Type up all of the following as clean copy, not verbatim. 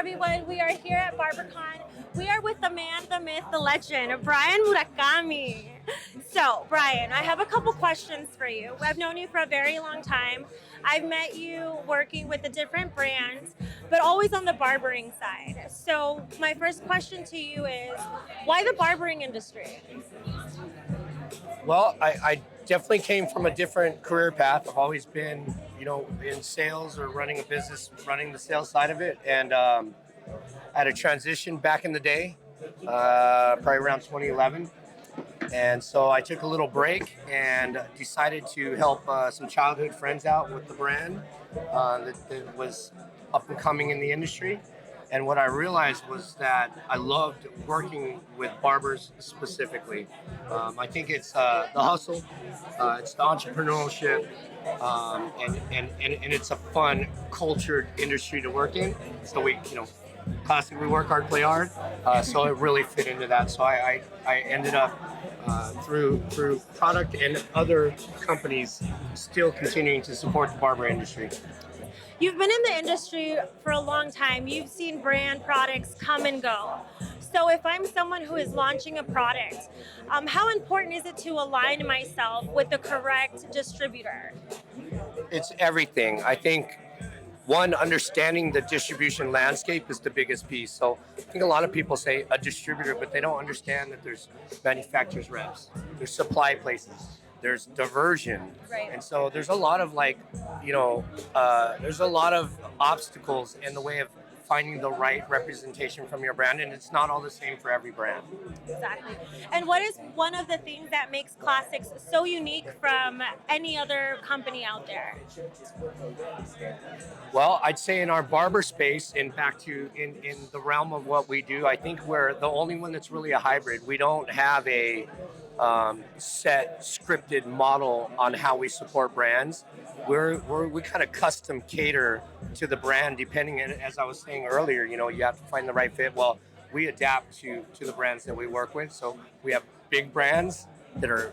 everyone. We are here at BarberCon. We are with the man, the myth, the legend, Brian Murakami. So, Brian, I have a couple questions for you. I've known you for a very long time. I've met you working with the different brands, but always on the barbering side. So, my first question to you is, why the barbering industry? Well, I definitely came from a different career path. I've always been, in sales or running a business, running the sales side of it. And I had a transition back in the day, probably around 2011. And so I took a little break and decided to help some childhood friends out with the brand that was up and coming in the industry. And what I realized was that I loved working with barbers specifically. I think it's the hustle, it's the entrepreneurship, and it's a fun, cultured industry to work in. So classic, we work hard, play hard. So it really fit into that. So I ended up through product and other companies still continuing to support the barber industry. You've been in the industry for a long time. You've seen brand products come and go. So if I'm someone who is launching a product, how important is it to align myself with the correct distributor? It's everything. I think one, understanding the distribution landscape is the biggest piece. So I think a lot of people say a distributor, but they don't understand that there's manufacturers reps, there's supply places, there's diversion. Right. And so there's a lot of there's a lot of obstacles in the way of finding the right representation from your brand, and it's not all the same for every brand. Exactly. And what is one of the things that makes Classics so unique from any other company out there? Well, I'd say in our barber space, and back to in the realm of what we do, I think we're the only one that's really a hybrid. We don't have a set scripted model on how we support brands. We kind of custom cater to the brand depending on, as I was saying earlier, you have to find the right fit. Well, we adapt to the brands that we work with. So we have big brands that are,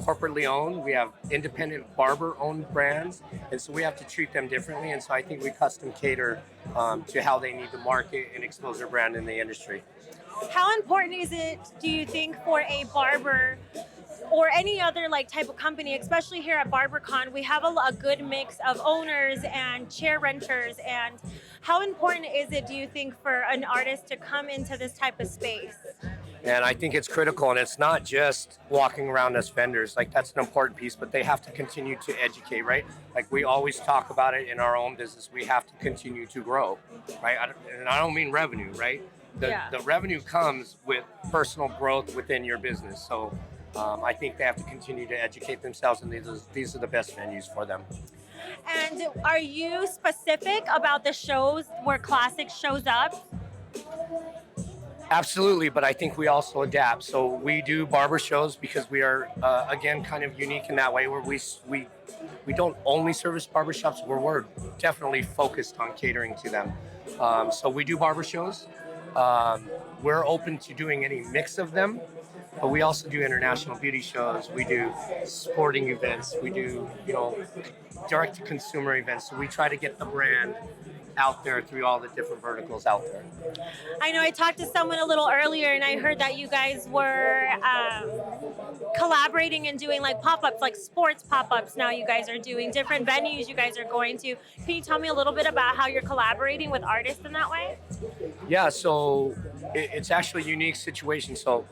corporately owned. We have independent barber owned brands. And so we have to treat them differently. And so I think we custom cater to how they need to market and expose their brand in the industry. How important is it, do you think, for a barber or any other type of company, especially here at BarberCon, we have a good mix of owners and chair renters, and how important is it, do you think, for an artist to come into this type of space? And I think it's critical, and it's not just walking around as vendors. That's an important piece, but they have to continue to educate, right? We always talk about it in our own business. We have to continue to grow, right? And I don't mean revenue, right? The revenue comes with personal growth within your business. So I think they have to continue to educate themselves, and these are the best venues for them. And are you specific about the shows where Classic shows up? Absolutely, but I think we also adapt. So we do barber shows because we are, again, kind of unique in that way, where we don't only service barbershops, where we're definitely focused on catering to them. So we do barber shows. We're open to doing any mix of them, but we also do international beauty shows. We do sporting events. We do, direct-to-consumer events. So we try to get the brand out there through all the different verticals out there. I know I talked to someone a little earlier, and I heard that you guys were collaborating and doing pop-ups, sports pop-ups. Now you guys are doing different venues you guys are going to. Can you tell me a little bit about how you're collaborating with artists in that way? Yeah, so it's actually a unique situation. So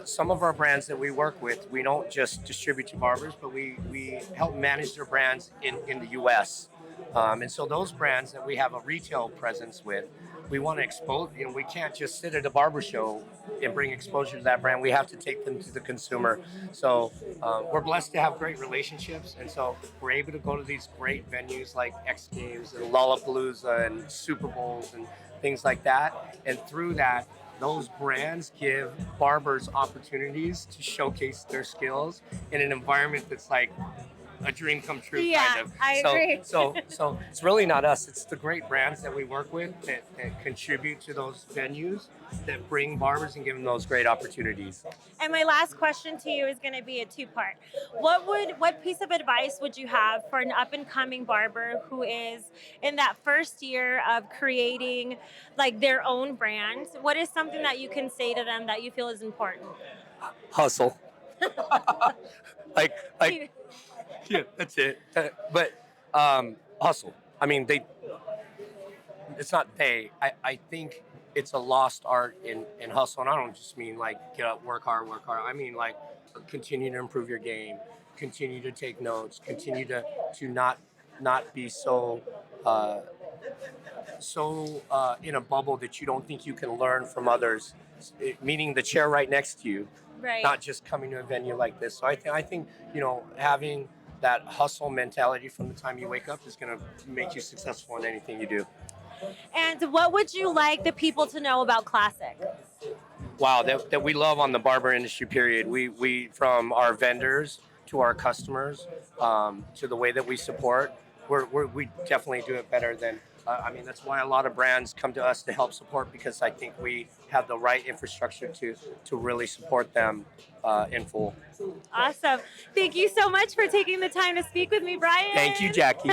some of our brands that we work with, we don't just distribute to barbers, but we help manage their brands in the U.S. And so those brands that we have a retail presence with, we want to expose. We can't just sit at a barber show and bring exposure to that brand. We have to take them to the consumer. So we're blessed to have great relationships, and so we're able to go to these great venues like X Games and Lollapalooza and Super Bowls and things like that. And through that, those brands give barbers opportunities to showcase their skills in an environment that's a dream come true, Yeah, kind of. I so, agree. so it's really not us. It's the great brands that we work with that contribute to those venues that bring barbers and give them those great opportunities. And my last question to you is going to be a two-part. What piece of advice would you have for an up-and-coming barber who is in that first year of creating like their own brand? What is something that you can say to them that you feel is important? Hustle. like, like, yeah, that's it. But hustle. I mean, it's not they. I think it's a lost art in hustle. And I don't just mean like get up, work hard, work hard. I mean like continue to improve your game, continue to take notes, continue to not be uh, so in a bubble that you don't think you can learn from others. Meaning the chair right next to you, Right. not just coming to a venue like this. So I think having that hustle mentality from the time you wake up is going to make you successful in anything you do. And what would you like the people to know about Classic? Wow, that we love on the barber industry, period. We from our vendors to our customers, to the way that we support, we definitely do it better than, I mean, that's why a lot of brands come to us to help support, because I think we have the right infrastructure to really support them in full. Awesome. Thank you so much for taking the time to speak with me, Brian. Thank you, Jackie.